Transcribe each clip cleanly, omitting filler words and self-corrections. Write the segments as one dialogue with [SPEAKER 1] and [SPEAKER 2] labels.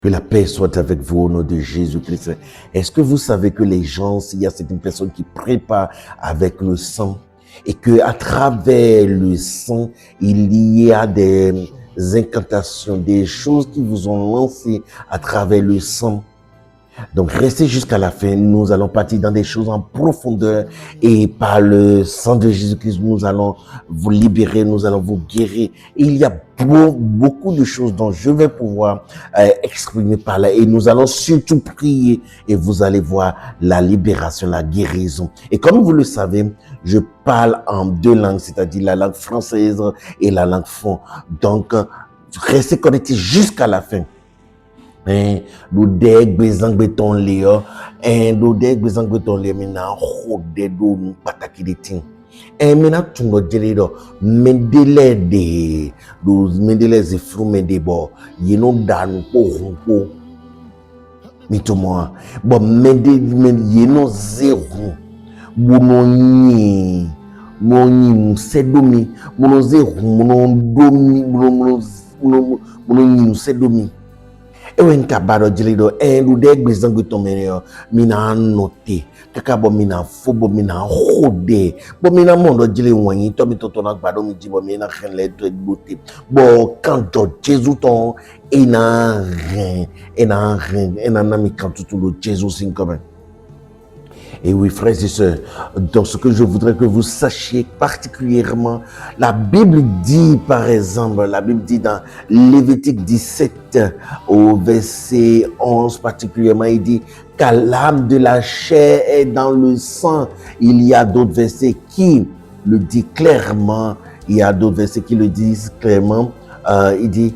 [SPEAKER 1] Que la paix soit avec vous au nom de Jésus-Christ. Est-ce que vous savez que les gens, s'il y a certaines personnes qui préparent avec le sang et que à travers le sang, il y a des incantations, des choses qui vous ont lancé à travers le sang. Donc, restez jusqu'à la fin. Nous allons partir dans des choses en profondeur et par le sang de Jésus-Christ, nous allons vous libérer, nous allons vous guérir. Et il y a beaucoup de choses dont je vais pouvoir exprimer par là. Et nous allons surtout prier et vous allez voir la libération, la guérison. Et comme vous le savez, je parle en deux langues, c'est-à-dire la langue française et la langue fon. Donc, restez connectés jusqu'à la fin. Do deg bezang beton leo do deg bezang beton le mina khode do pataki de ting mina tungo jelido mendele de do mendele ze frume de bo yino danu ko hunko mitomo bo mendele yino zero bononi moni musedomi mono zero mono domi mono musedomi ewen kabado jelido do deg bezangu tomeneo mina note kakabo mina fobo mina khode bo mina mondo jeli wanyi to mi toto na gbado mi jibo mina khenle to bote bo kanto Jésus ton ena na mi kanto tout le Jésus sin comme. Et oui, frères et sœurs, dans ce que je voudrais que vous sachiez particulièrement, la Bible dit, par exemple, la Bible dit dans Lévitique 17, au verset 11 particulièrement, il dit qu'à l'âme de la chair est dans le sang. Il y a d'autres versets qui le disent clairement, il y a d'autres versets qui le disent clairement, il dit,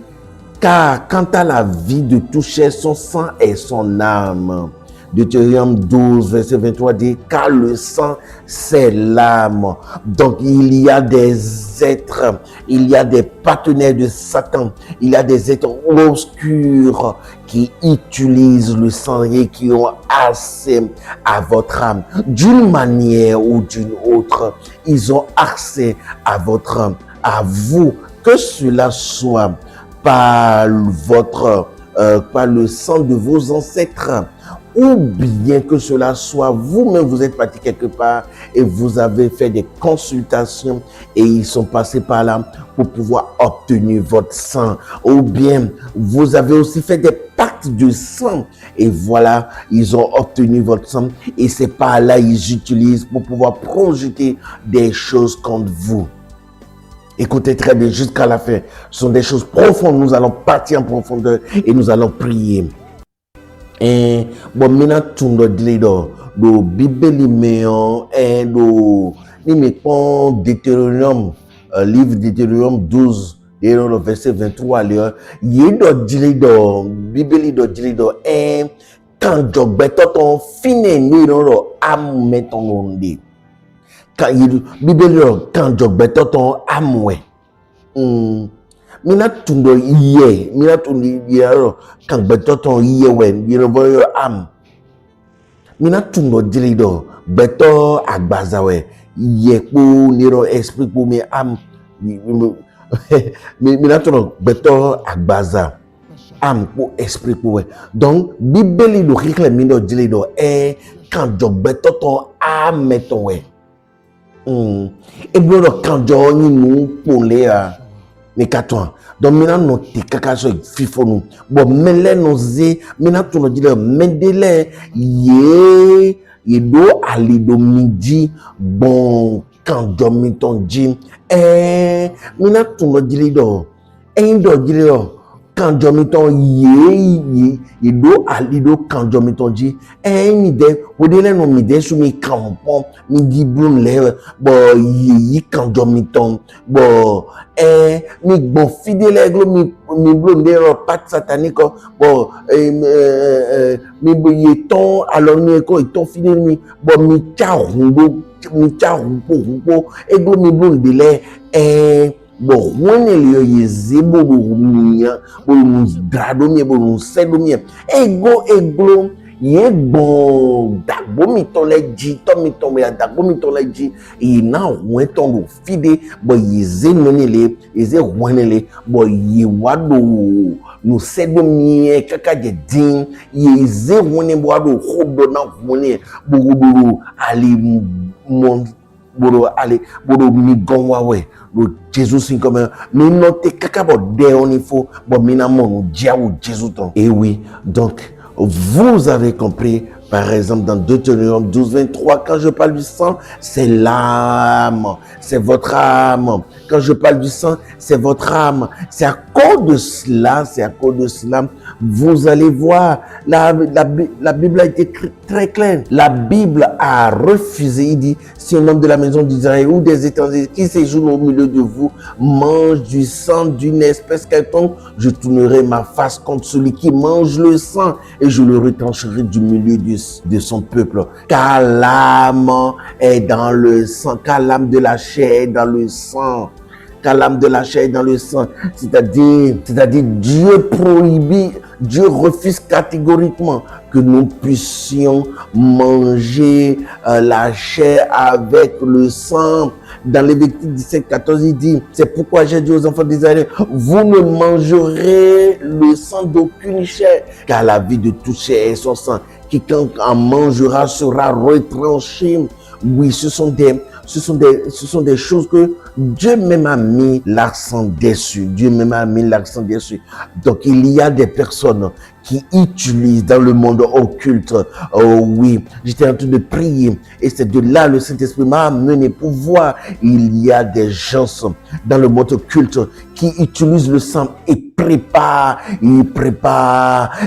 [SPEAKER 1] car quant à la vie de tout chair, son sang est son âme. Deutéronome 12, verset 23 dit, car le sang, c'est l'âme. Donc, il y a des êtres, il y a des partenaires de Satan, il y a des êtres obscurs qui utilisent le sang et qui ont accès à votre âme. D'une manière ou d'une autre, ils ont accès à votre âme, à vous, que cela soit par par le sang de vos ancêtres, ou bien que cela soit vous-même, vous êtes parti quelque part et vous avez fait des consultations et ils sont passés par là pour pouvoir obtenir votre sang. Ou bien vous avez aussi fait des pactes de sang et voilà, ils ont obtenu votre sang et c'est par là ils utilisent pour pouvoir projeter des choses contre vous. Écoutez très bien jusqu'à la fin. Ce sont des choses profondes. Nous allons partir en profondeur et nous allons prier. Bon, mina tundo dilido do bibeli meo do ni me pon Deutéronome, livre Deutéronome 12 et le verset 23 le yedo dilido bibeli do dilido quand jogbeto ton fine ni ro am meton onde quand bibeli quand jogbeto ton amwe mina tundo iye kan beto ton iye wen yero am mina tundo dilido beto agbaza we ye po niro esprit po mi am mina tundo beto agbaza am po esprit po we donc bibeli do rikle mino dilido kan jog beto ton am meton we e bro kan jo ni nu po le a mais qu'attends donc maintenant nous te kakaso fifo nous bon mele nous zi maintenant tu nous dis le mendele ye do alido midi bon quand domiton jim maintenant tu nous dis do do dis do quand domiton ye do alido quand domiton ji mi de odele no mi de su mi kampon mi di blum le bo yi quand domiton bo mi bon fidèle glo mi blum de pat satanique bo mi bo yeton alors mi ko yeton fidèle mi bo mi charumbo eglo mi blum de le bon when le yezebo bo mi bo mu drado mi bo mu sedo mi eglo Yé bon, d'agbo mi ton le di, ton mi ton ya d'agbo mi ton le di, et na oué ton do fide, bon yé menele, yé ouenele, bon yé wado, no sedo mi kaka de din, yé ouene wado hodo na ouene, bodo ali mon boro ale boro mi gonwa we lo Jesus in comme mais note kaka bo de on il faut bon mina mon dia ou Jesus ton. Et oui, donc vous avez compris. Par exemple, dans Deutéronome 12, 23, quand je parle du sang, c'est l'âme, c'est votre âme. Quand je parle du sang, c'est votre âme. C'est à cause de cela, vous allez voir, la Bible a été très claire. La Bible a refusé, il dit, si un homme de la maison d'Israël ou des étrangers qui séjournent au milieu de vous mange du sang d'une espèce quelconque, je tournerai ma face contre celui qui mange le sang et je le retrancherai du milieu de son peuple. Car l'âme est dans le sang, car l'âme de la chair est dans le sang. Car l'âme de la chair est dans le sang. C'est-à-dire Dieu prohibit, Dieu refuse catégoriquement que nous puissions manger la chair avec le sang. Dans Lévitique 17, 14, il dit, c'est pourquoi j'ai dit aux enfants d'Israël, vous ne mangerez le sang d'aucune chair, car la vie de toute chair est son sang. Quiconque en mangera sera retranché. Oui, ce sont des choses que Dieu même a mis l'accent dessus. Donc, il y a des personnes qui utilisent dans le monde occulte. Oh oui, j'étais en train de prier et c'est de là le Saint-Esprit m'a amené pour voir. Il y a des gens dans le monde occulte qui utilisent le sang et préparent.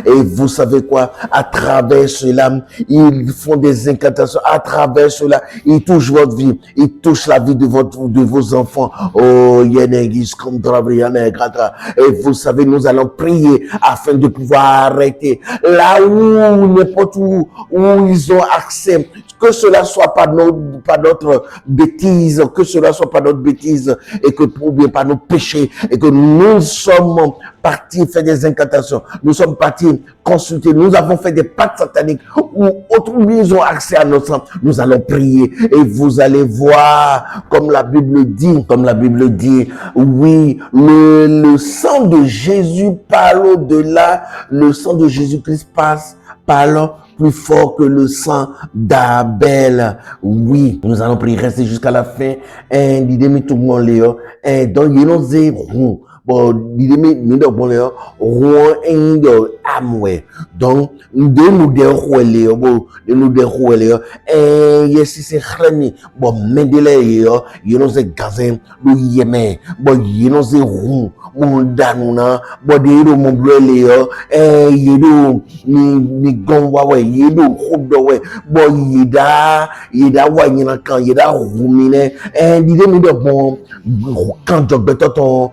[SPEAKER 1] Et vous savez quoi? À travers cela, ils font des incantations. À travers cela, ils touchent votre vie. Ils touchent la vie de vos enfants. Oh, et vous savez, nous allons prier afin de pouvoir arrêter. Là où, n'importe où ils ont accès, que cela soit pas notre bêtise, et que ou bien pas nos péchés, et que nous sommes partis faire des incantations, nous sommes partis consulter, nous avons fait des pactes sataniques où autrement ils ont accès à notre sang. Nous allons prier et vous allez voir, comme la Bible dit, oui, le sang de Jésus parle au-delà, le sang de Jésus-Christ parle plus fort que le sang d'Abel. Oui, nous allons prier, rester jusqu'à la fin. Et l'idée tout le monde Léo. Et donc il nous est rond. Bon, l'idée nous bon Léo. Rond et amwe. Donc nous de Léo. Bon, nous de Léo. Et yes c'est crani. Bon, mendele Léo. Il nous est gazin. Nous yéme. Bon, il nous est rond. Mon danuna. Bon, de mon bleu Léo. Et il ni gonwa we. Yedo hodo we bo yida wa nyina kan yida rumine dide mi de bon kan jogbeto ton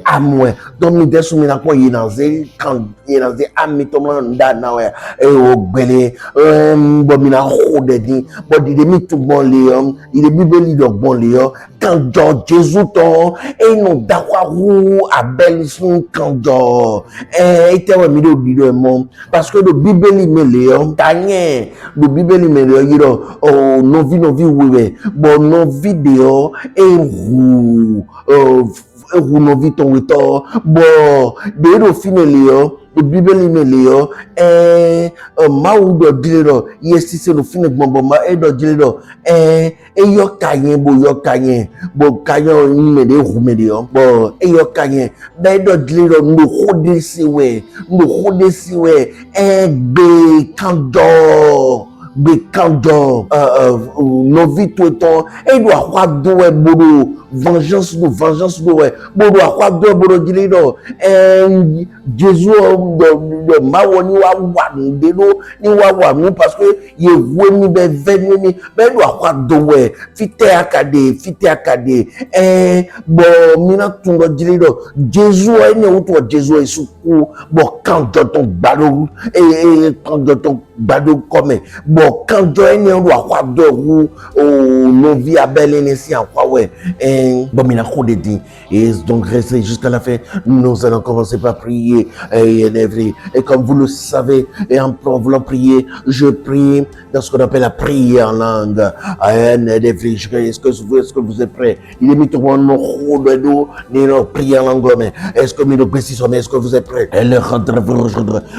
[SPEAKER 1] amwe don mi de sumi na ko yina ze kan yina ze ami to mo nda na we o gbele bo mi na hode di bo dide mi tu bon le dide bibeli do bon le kan jo Jésus ton no dakwa ru abel sun kan jo ite we mi do bido mo parce que le bibeli me le tanye le bibeli me le yiro oh no vi wewe bo no video no vi ton wito bo de ro finele le bibeli me le ma u do dilero yesi se no fine gbonbo ma do dilero yo kayen bo kayen ni me de hu me de bo yo kayen da do dilero no hode si we be kanjo no vi tout ton do akwa do we bodo vengeance no we bodo akwa do bodo dilero Jésus de mawoni wa de no ni wa mu parce que ye woni be venemi be do akwa do we fite akade bo mina tungo dilero Jésus ene uto Jésus esuku bo kanjo ton balo kanjo ton bado comme bon quand joye ne do akwa do ru o novi abel nesi akwa ouais bon mina ko de dit et donc restez jusqu'à la fin. Nous allons commencer par prier et comme vous le savez et en voulant prier je prie dans ce qu'on appelle la prière en langue. Est-ce que vous êtes prêts? Il est mis tout le monde nous prier en langue. Est-ce que vous êtes prêts?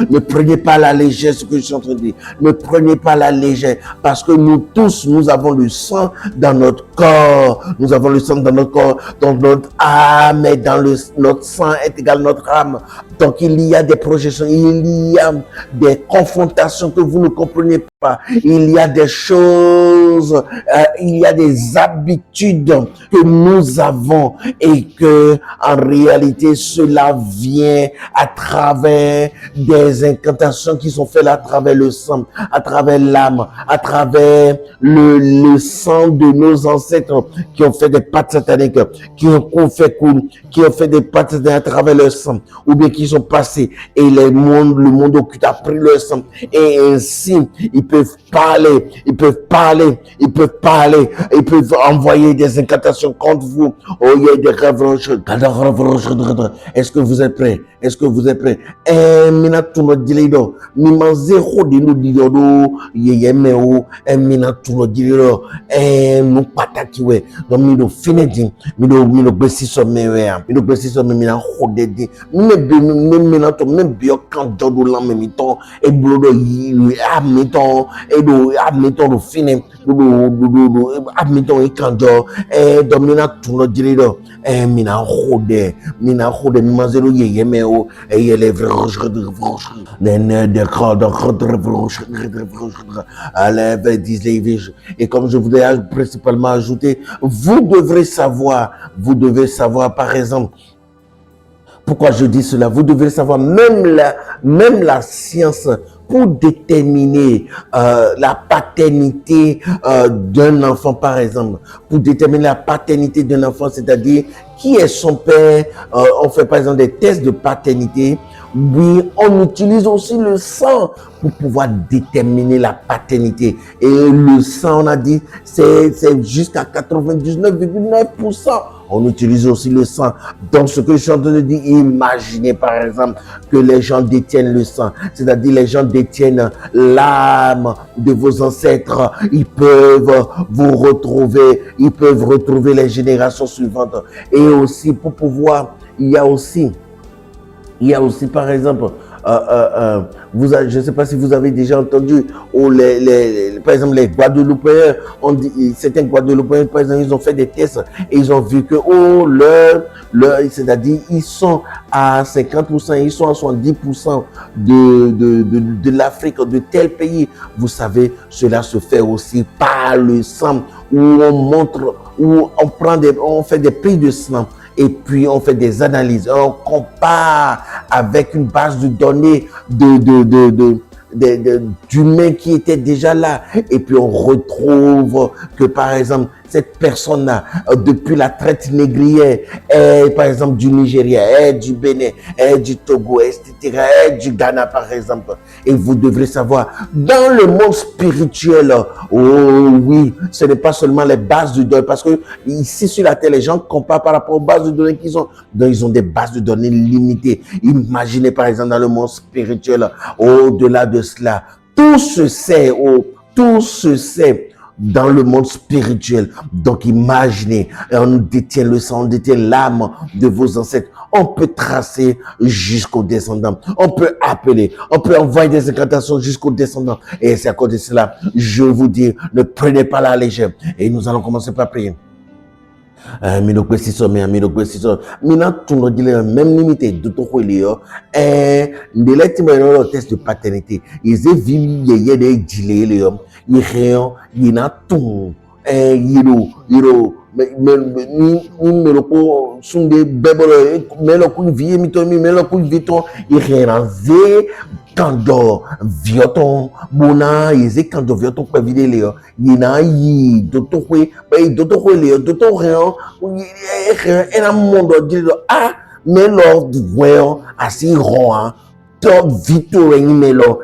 [SPEAKER 1] Ne prenez pas la légère ce que je suis en train de dire. Ne prenez pas la légère parce que nous tous, nous avons le sang dans notre corps. Nous avons le sang dans notre corps, dans notre âme et dans notre sang est égal à notre âme. Donc il y a des projections, il y a des confrontations que vous ne comprenez pas. Il y a des choses, il y a des habitudes que nous avons et que en réalité cela vient à travers des incantations qui sont faites à travers le sang, à travers l'âme, à travers le sang de nos ancêtres qui ont fait des pactes sataniques, qui ont fait des pactes sataniques à travers le sang, ou bien qui sont passés et le monde occulte a pris le sang et ainsi ils peuvent parler, ils peuvent envoyer des incantations contre vous. Oh, il y a des révélations. Est-ce que vous êtes prêts? Est-ce que vous êtes prêts? Mina tuno dilido, mima zero dino dido, yeyemeo, mina tuno dilido, nous patakiwe, donc mino finedi, mino besi somewe, mino besi somewe, mina hodedi, mina to, même bio quand jodo la memiton, et blodo yi, amiton, et do, amiton do fine, amiton et kanjo, donc mina tuno dilido, mina hode, mima zero yeyemeo, et il est et comme je voudrais principalement ajouter, vous devez savoir par exemple, pourquoi je dis cela, vous devez savoir même la science pour déterminer la paternité d'un enfant, par exemple, pour déterminer la paternité d'un enfant, c'est-à-dire qui est son père, on fait par exemple des tests de paternité. Oui, on utilise aussi le sang pour pouvoir déterminer la paternité. Et le sang, on a dit, c'est jusqu'à 99,9%. On utilise aussi le sang. Donc, ce que je suis en train de dire, imaginez par exemple que les gens détiennent le sang. C'est-à-dire les gens détiennent l'âme de vos ancêtres. Ils peuvent vous retrouver. Ils peuvent retrouver les générations suivantes. Et aussi, pour pouvoir, il y a aussi par exemple, je ne sais pas si vous avez déjà entendu, par exemple, les Guadeloupéens, certains Guadeloupéens, par exemple, ils ont fait des tests et ils ont vu que, c'est-à-dire, ils sont à 50%, ils sont à 70% de l'Afrique, de tel pays. Vous savez, cela se fait aussi par le sang, où on fait des prises de sang. Et puis, on fait des analyses. On compare avec une base de données d'humains qui étaient déjà là. Et puis, on retrouve que, par exemple, cette personne-là, depuis la traite négrière, est, par exemple, du Nigeria, est du Bénin, est du Togo, etc., est du Ghana, par exemple. Et vous devrez savoir, dans le monde spirituel, oh oui, ce n'est pas seulement les bases de données, parce que ici sur la terre, les gens comparent par rapport aux bases de données qu'ils ont. Donc, ils ont des bases de données limitées. Imaginez, par exemple, dans le monde spirituel, au-delà de cela, tout se sait dans le monde spirituel. Donc imaginez, on détient le sang, on détient l'âme de vos ancêtres. On peut tracer jusqu'aux descendants. On peut appeler, on peut envoyer des incantations jusqu'aux descendants. Et c'est à cause de cela, je vous dis, ne prenez pas la légère. Et nous allons commencer par prier. Mina tuno dile même limité de to kwelio ndeleti mo test de paternité ils vivent yeye de dile le yéhéon yina tu yiro melo ko sunde bebolo melo ku vie mitomi melo ku vito yéhéranze kando vioton bona yeze kando vioton kwa vidéo yina yi dotokwe le dotoreo ena mondo dilo melo voyo asi roa to vito melo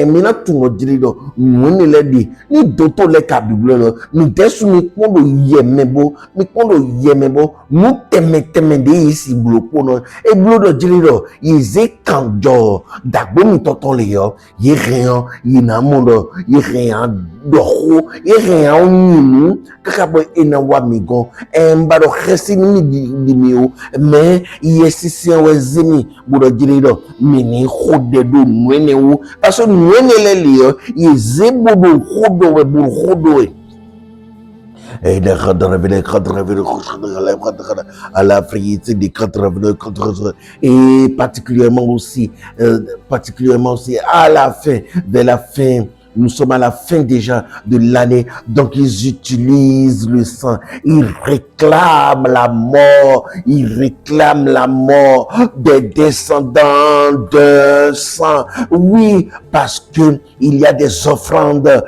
[SPEAKER 1] mina tu no dirido mwini ledi ni doto le ka bible lo mi desu mi kondo yemebo mu teme de isi bloko no e blodo dirido yize kanjo dagbo mi toton le yo ye rien yina mondo ye rien doho ye rien onimu kakabo ena wa migon mbado khesi ni di miu me yesisi wezimi budo dirido mini khode do nwene wu parce nwene le liyo yezebodo khodo we et les à la friété des et particulièrement aussi à la fin, vers la fin. Nous sommes à la fin déjà de l'année, donc ils utilisent le sang, ils réclament la mort des descendants de sang. Oui, parce que il y a des offrandes,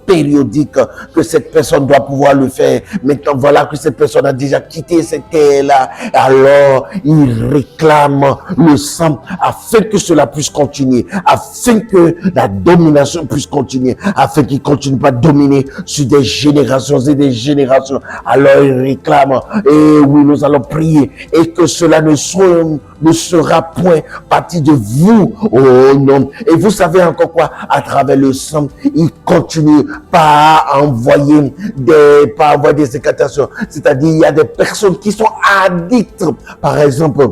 [SPEAKER 1] périodiques que cette personne doit pouvoir le faire. Maintenant, voilà que cette personne a déjà quitté cette terre-là. Alors, ils réclament le sang afin que cela puisse continuer, afin que la domination puisse continuer, afin qu'il ne continue pas de dominer sur des générations et des générations. Alors il réclame, et oui, nous allons prier, et que cela ne sera point partie de vous. Oh non. Et vous savez encore quoi? À travers le sang, il continue par envoyer des incantations. C'est-à-dire, il y a des personnes qui sont addictes, par exemple,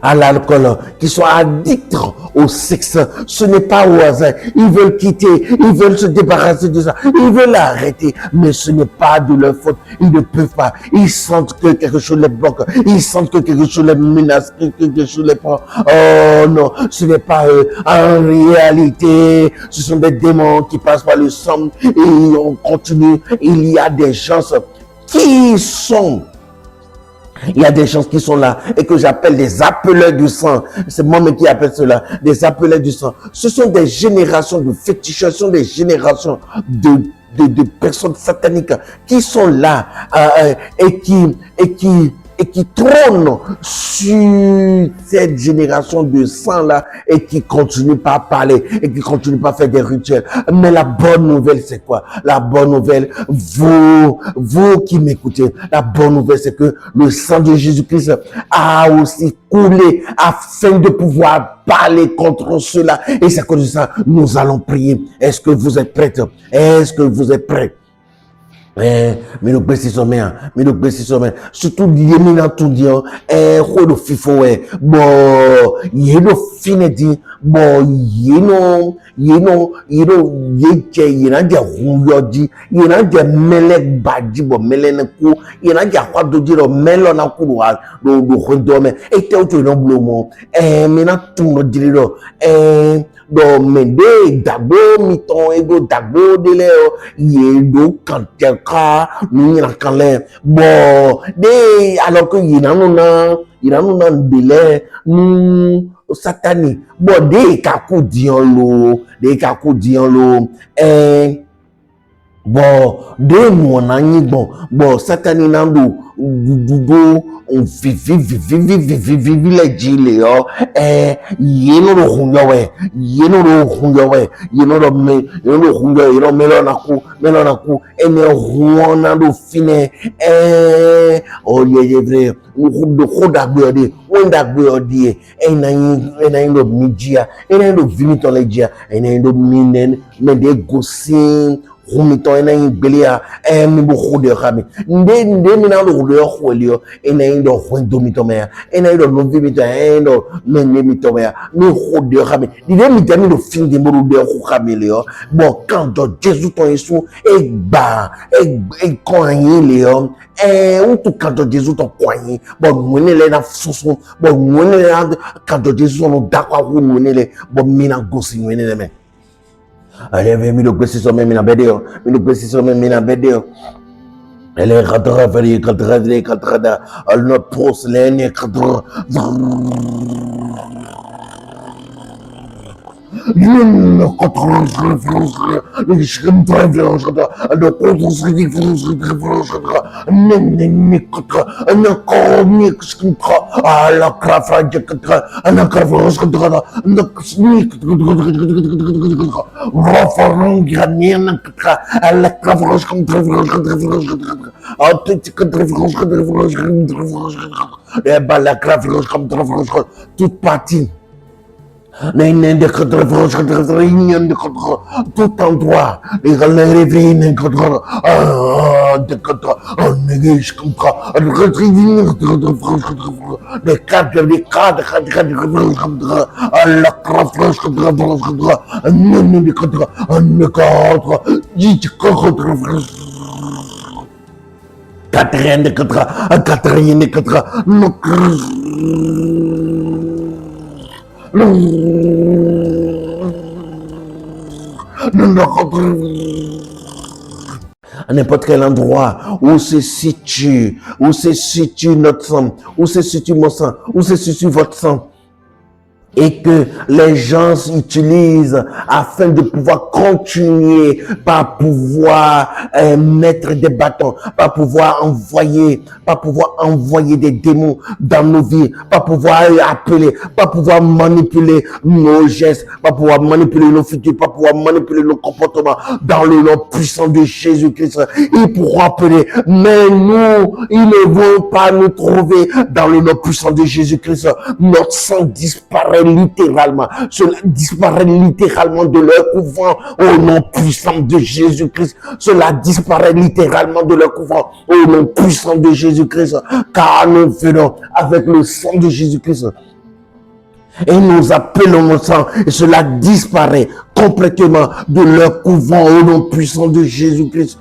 [SPEAKER 1] à l'alcool, qui sont addicts au sexe. Ce n'est pas au hasard. Ils veulent quitter, ils veulent se débarrasser de ça, ils veulent arrêter, mais ce n'est pas de leur faute. Ils ne peuvent pas. Ils sentent que quelque chose les bloque, ils sentent que quelque chose les menace, que quelque chose les prend. Oh non, ce n'est pas eux. En réalité, ce sont des démons qui passent par le sang et on continue. Il y a des gens qui sont là et que j'appelle des appeleurs du sang. C'est moi-même qui appelle cela des appeleurs du sang. Ce sont des générations de fétichisation, des générations de personnes sataniques qui sont là et qui trônent sur cette génération de sang là et qui continuent pas à parler et qui continuent pas à faire des rituels. Mais la bonne nouvelle, c'est quoi? La bonne nouvelle, vous qui m'écoutez, la bonne nouvelle, c'est que le sang de Jésus-Christ a aussi coulé afin de pouvoir parler contre cela. Et c'est à cause de ça, nous allons prier. Est-ce que vous êtes prêts? Est-ce que vous êtes prêts? Mais nous précisons bien, surtout yémina tout dire de fifo bon yéno fine dit bon yéno yéche yéna dia huyodi yéna dia melek badi bon melene ko yéna dia kwa do dire melo na ko do hondome et te auto no blomo mina tout no dire do mende dagbo miton ego dagbo dele yedo kanteka nina kanle bon de alors que yinanuna bele satani bon de kaku dion lo bon de mon anyi bon satani nando dudo on vivi le jile yo yeno ro hunyo we melona ku ene huona do fine o ye vrai do khoda gbeode wonda gbeode ena ndo mijia ena ndo vimito lejia ena ndo minen me de gosin rumito ena ingbelia mi bo khode khami nde mina lo khode khwelio ena ndo khwendomito me ena ndo no vimito endo menye mito me mi khode khami dide mitami do finde mo do khami leo bon quand Jésus ton Yesu e koyin leo ou tout quand Jésus ton koyin bon mwene le na fusu bon mwene le quand Jésus no dakwa ku mwene le bon mina gosi mwene le me allez mi do gosi so me mina bedeo elle est cadre elle ne pose les cadre toute partie, tout endroit, à n'importe quel endroit où se situe notre sang, où se situe mon sang, où se situe votre sang, et que les gens utilisent afin de pouvoir continuer, par pouvoir mettre des bâtons, par pouvoir envoyer des démons dans nos vies, par pouvoir appeler, par pouvoir manipuler nos gestes, par pouvoir manipuler nos futurs, par pouvoir manipuler nos comportements dans le nom puissant de Jésus-Christ. Ils pourront appeler, mais nous, ils ne vont pas nous trouver dans le nom puissant de Jésus-Christ. Notre sang disparaît littéralement. Cela disparaît littéralement de leur couvent au nom puissant de Jésus-Christ. Cela disparaît littéralement de leur couvent au nom puissant de Jésus-Christ. Car nous venons avec le sang de Jésus-Christ. Et nous appelons notre sang et cela disparaît complètement de leur couvent au nom puissant de Jésus-Christ.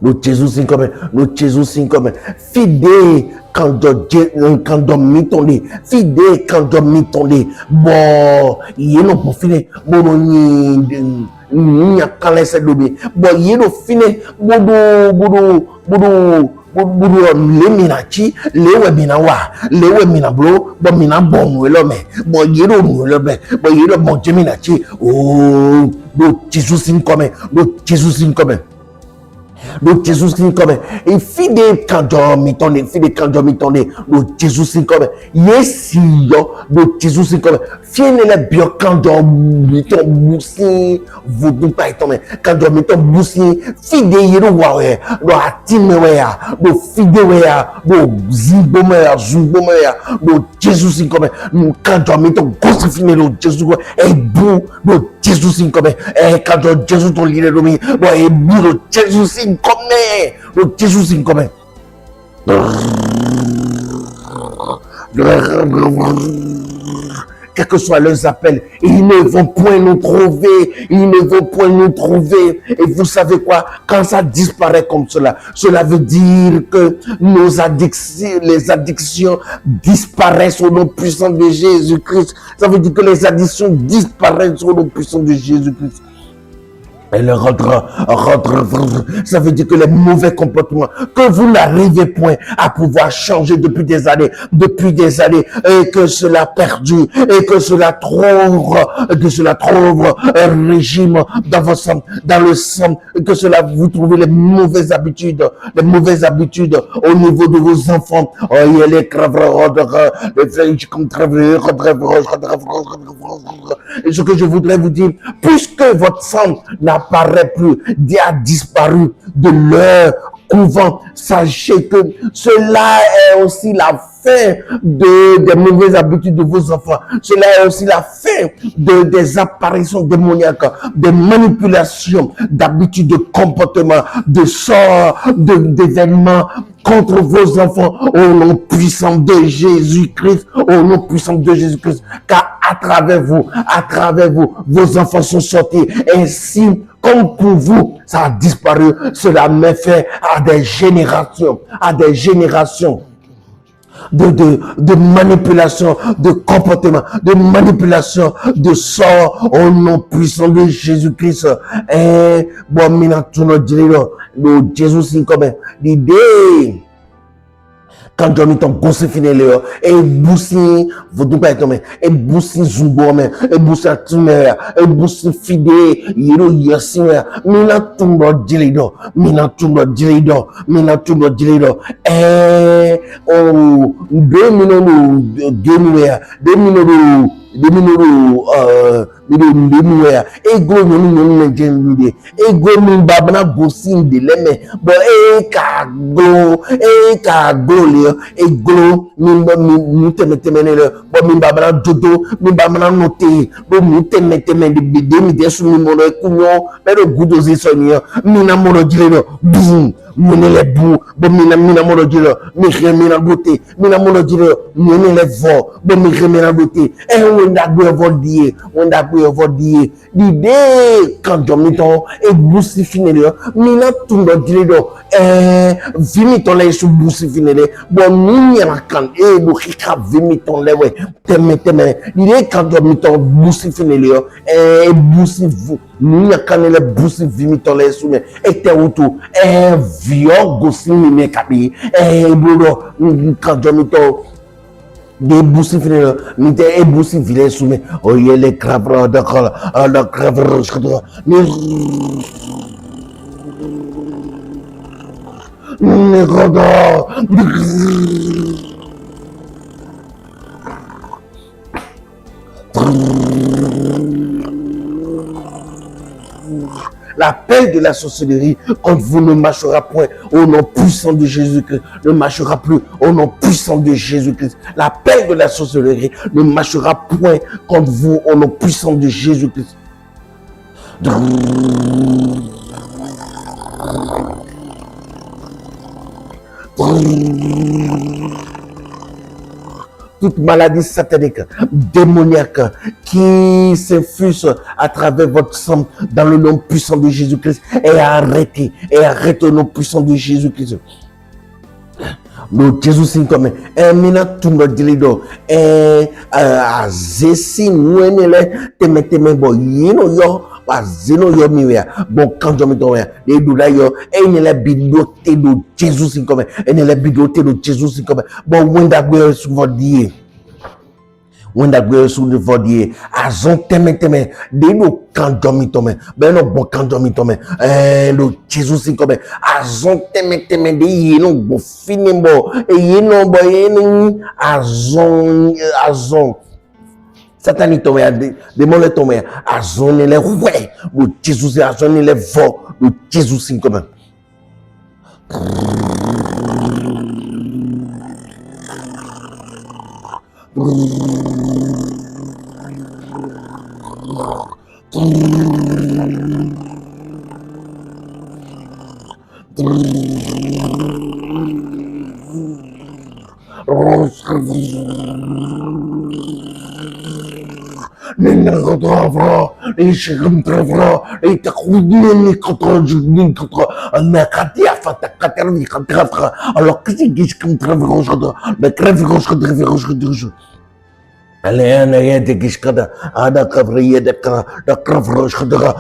[SPEAKER 1] Nous Jésus comme fidèle quand dormi fidèle quand dormi bon il non pour finir bon ni akala se dobi bon il no finir bodo le minachi le mina blo bon mina bon le me bon yero le be bon yero bon jeminachi oh do Jesus comme donc Jésus Christ comme et fidèle quand dormi le Jésus Christ comme yes yo donc Jésus Christ comme fiene le bio quand dormi ton boussi vous ne pas tomber quand dormi ton boussi fidèle yero wa do atime wa do fidèle wa do zimbo do Jésus Christ comme quand dormi ton gosse fine le Jésus et bou do Jésus Christ comme et quand Jésus ton lire domi do et bou do Jésus comme le Jésus comme quels que soient leurs appels, ils ne vont point nous trouver, et vous savez quoi, quand ça disparaît comme cela veut dire que les addictions disparaissent au nom puissant de Jésus-Christ. Ça veut dire que les addictions disparaissent au nom puissant de Jésus-Christ. Et le rendre, ça veut dire que les mauvais comportements que vous n'arrivez point à pouvoir changer depuis des années, et que cela perdure, et que cela trouve un régime dans votre sang, dans le sang, et que cela vous trouvez les mauvaises habitudes au niveau de vos enfants. Et ce que je voudrais vous dire, puisque votre sang n'apparaît plus, a disparu de leur couvent, sachez que cela est aussi la fin des mauvaises habitudes de vos enfants. Cela est aussi la fin des apparitions démoniaques, des manipulations, d'habitudes, de comportements, de sorts, d'événements contre vos enfants au nom puissant de Jésus-Christ, au nom puissant de Jésus-Christ, car à travers vous, vos enfants sont sortis. Ainsi, comme pour vous, ça a disparu, cela met fin à des générations, de manipulation, de comportement, de manipulation, de sort au nom puissant de Jésus-Christ. Et bon, maintenant, tout notre Jésus, c'est comme l'idée. Quand je mis ton gosse finale et boussi vous pas tomber et boussi zumbo mais et boussi atumer et boussi fide yero yasin mina tumbo dilido oh 2 minutes ego nyoni njende ego min babana gosi ndeleme bo ka glo le ego min temetemene le bo min babana jodo min babana note bo min temeteme de bide mi desu mi mono kunyo pero gudozi sonio mina mono jilo boum minele bou bo mina mono jilo mi remina gote mina mono jilo minele vo bo mi remina gote e wenda gwe vodie l'idée quand domiton et boussi finele mina tumbo diledo vimiton le su boussi finele bon minya kan e do kika vimiton le we teme l'idée quand domiton boussi finele e boussi vous minya kan le boussi vimiton le su me ete wutu vio gosi mi kabi bodo quand domiton des boussi finale mite e boussi vile soume o yele krabra d'accord la krabra ne rodo l'appel de la sorcellerie contre vous ne marchera point au nom puissant de Jésus-Christ, ne marchera plus au nom puissant de Jésus-Christ. L'appel de la sorcellerie ne marchera point contre vous au nom puissant de Jésus-Christ. Toute maladie satanique, démoniaque, qui s'infuse à travers votre sang dans le nom puissant de Jésus-Christ est arrêté au nom puissant de Jésus-Christ. No Jesus comme mina tundo dilido azesi nuenele teme bo yino yo bazino yo miwea bon quand je me donne les doula yo enele bidote do Jesus comme enele bidote do Jesus comme bon wenda gwe sur votre die wenda gwe sur votre die azon teme de no quand je me donne ben no bon quand je me donne lo Jesus comme azon teme de yino bo finimbo e yino bo yini azon Satan tombe de mole tombe azon le ouais le Jesus azon le vo le Jesus comme alors que c'est qui comme allez on est de gishkada ada kavriye de kravrosh khadra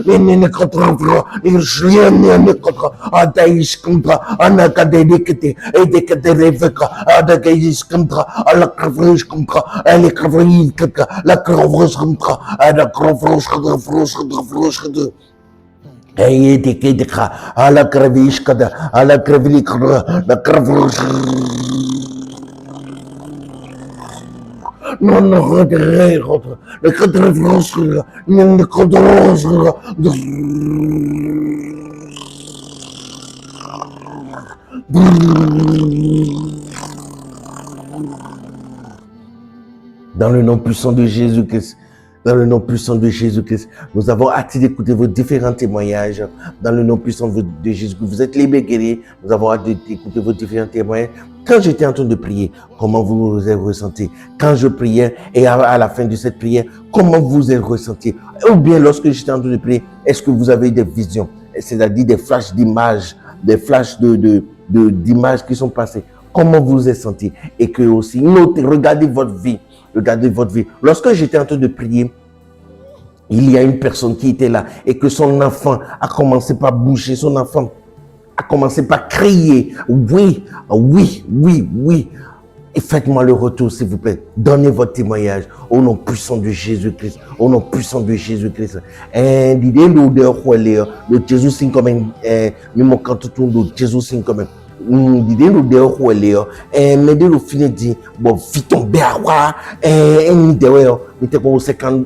[SPEAKER 1] ne contre ne contre adaïs contre anakadédikete et dekadeveka adagaïs contre la kravrosh contre les kravriye contre la kravrosh contre la kravrosh khadra Ayé de kedra à la kravish kada à la kravili la kravrosh non, non, retirez, le dans le nom puissant de Jésus-Christ. Dans le nom puissant de Jésus-Christ, nous avons hâte d'écouter vos différents témoignages. Dans le nom puissant de Jésus-Christ, vous êtes libérés. Nous avons hâte d'écouter vos différents témoignages. Quand j'étais en train de prier, comment vous vous êtes ressenti? Quand je priais et à la fin de cette prière, comment vous vous êtes ressenti? Ou bien lorsque j'étais en train de prier, est-ce que vous avez des visions? C'est-à-dire des flashs d'images, des flashs d'images qui sont passées. Comment vous vous êtes senti? Et que aussi, notez, regardez votre vie. Regardez votre vie. Lorsque j'étais en train de prier, il y a une personne qui était là et que son enfant a commencé par bouger, son enfant a commencé par crier. Oui, oui, oui, oui. Et faites-moi le retour, s'il vous plaît. Donnez votre témoignage au nom puissant de Jésus-Christ. Au nom puissant de Jésus-Christ. Et l'idée de Jésus, c'est comme un canton de Jésus, c'est comme dide no de hoeleo me de lo fine di bo fiton be awa ni de we mi te ko second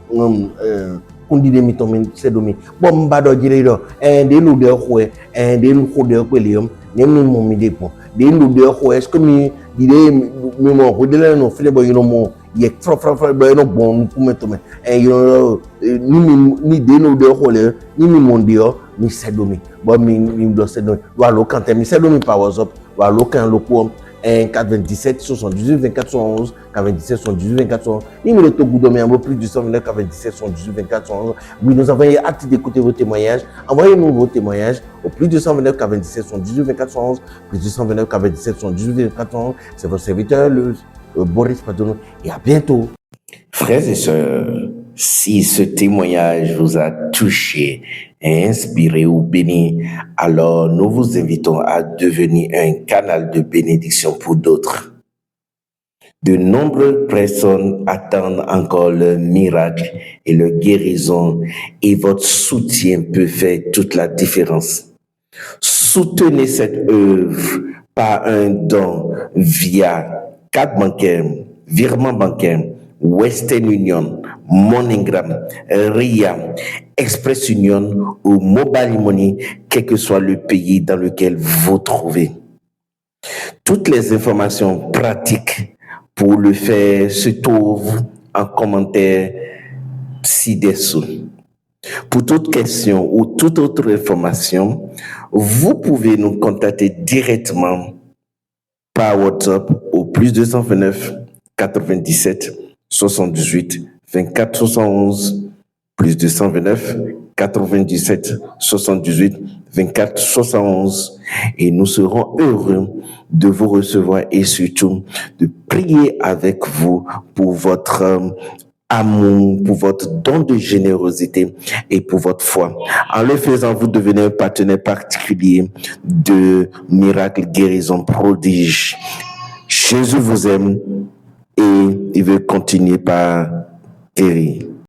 [SPEAKER 1] kundi de mi to mi se do mi bo mba do jire do de lo de hoe de lo ko de ko le ne mi mo mi de po de lo de hoe est-ce que mi dide mi mo ko de le no fine bo you mo ye fra bo no bon ku me to me you ni de no de hoe ni mi mo dio mi se do mi bon mi do se do wa lo kan te mi se do mi pa WhatsApp wa lo kan lo ko 97 78 24 111 97 78 24 111 numéro to Google mais plus de 129 97 78 24 111. Oui, nous avons hâte d'écouter vos témoignages. Envoyez-nous vos témoignages au plus de 129 97 78 24 111 plus de 129 97 78 24 111. C'est votre serviteur le Boris Padono et à bientôt.
[SPEAKER 2] Frères et sœurs, si ce témoignage vous a touché, inspiré ou béni, alors nous vous invitons à devenir un canal de bénédiction pour d'autres. De nombreuses personnes attendent encore le miracle et le guérison et votre soutien peut faire toute la différence. Soutenez cette œuvre par un don via carte bancaire, virement bancaire, Western Union, MoneyGram, RIA, Express Union ou Mobile Money, quel que soit le pays dans lequel vous trouvez. Toutes les informations pratiques pour le faire se trouvent en commentaire ci-dessous. Pour toute question ou toute autre information, vous pouvez nous contacter directement par WhatsApp au plus 229 97 78 24 71 plus 229 97 78 24 71 et nous serons heureux de vous recevoir et surtout de prier avec vous pour votre amour, pour votre don de générosité et pour votre foi. En le faisant, vous devenez un partenaire particulier de Miracle, Guérison, Prodige. Jésus vous aime et il veut continuer par guérir.